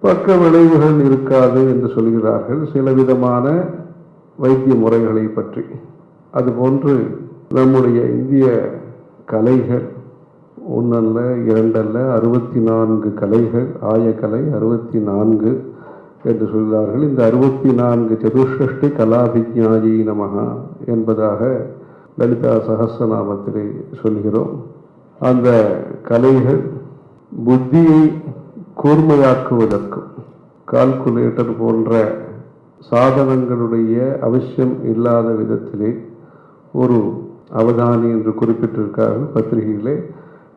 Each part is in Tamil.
பக்க விளைவுகள் இருக்காது என்று சொல்கிறார்கள் சில விதமான வைத்திய முறைகளை பற்றி. அதுபோன்று நம்முடைய இந்திய கலைகள் ஒன்றல்ல இரண்டல்ல 64 கலைகள், ஆயக்கலை 64 என்று சொல்கிறார்கள். இந்த 64 சதுஷ்டி கலாபிஜ்ஞாயி நமஹா என்பதாக லலிதா சகஸ்ரநாமத்திலே சொல்கிறோம். அந்த கலைகள் புத்தியை கூர்மையாக்குவதற்கும் கால்குலேட்டர் போன்ற சாதனங்களுடைய அவசியம் இல்லாத விதத்திலே ஒரு அவதானி என்று குறிப்பிட்டிருக்கார்கள் பத்திரிகையிலே.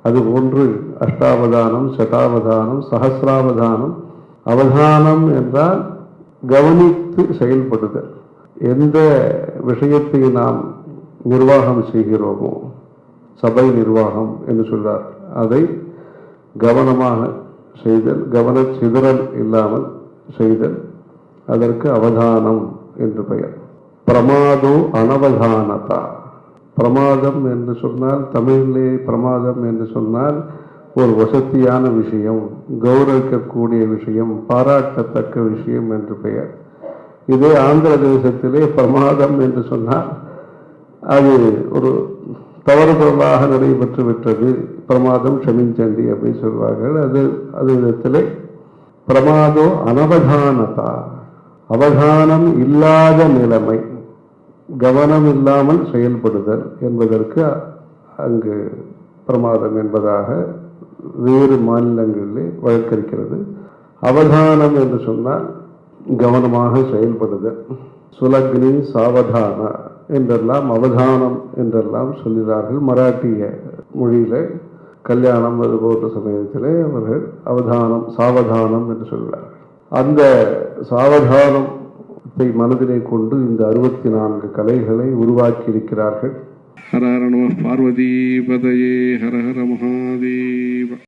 அதுபோன்று அஷ்டாவதானம், சதாவதானம், சகசிராவதானம். அவதானம் என்றால் கவனித்து செயல்படுதல். எந்த விஷயத்தை நாம் நிர்வாகம் செய்கிறோமோ, சபை நிர்வாகம் என்று சொல்றார், அதை கவனமாக செய்தல், கவன சிதறல் இல்லாமல் செய்தல், அதற்கு அவதானம் என்று பெயர். பிரமாதோ அனவதானதா. பிரமாதம் என்று சொன்னால், தமிழிலே பிரமாதம் என்று சொன்னால் ஒரு வசதியான விஷயம், கௌரவிக்கக்கூடிய விஷயம், பாராட்டத்தக்க விஷயம் என்று பெயர். இதே ஆந்திர தேசத்திலே பிரமாதம் என்று சொன்னால் அது ஒரு தவறுதலாக நடைபெற்று விட்டது, பிரமாதம் க்ஷமிஞ்சண்டி அப்படின்னு சொல்வார்கள். அது விதத்திலே பிரமாதோ அனவதானதா, அவதானம் இல்லாத நிலைமை, கவனம் இல்லாமல் செயல்படுதல் என்பதற்கு அங்கு பிரமாதம் என்பதாக வேறு மாநிலங்களிலே வழக்கறிக்கிறது. அவதானம் என்று சொன்னால் கவனமாக செயல்படுதல். சுலக்னி சாவதான என்றெல்லாம் அவதானம் என்றெல்லாம் சொல்கிறார்கள். மராட்டிய மொழியில கல்யாணம் அது போன்ற சமயத்திலே அவர்கள் அவதானம் சாவதானம் என்று சொல்கிறார்கள். அந்த சாவதானத்தை மனதிலே கொண்டு இந்த 64 கலைகளை உருவாக்கி இருக்கிறார்கள். ஹர ஹர நம பார்வதி பதயே ஹர ஹர மகாதேவ.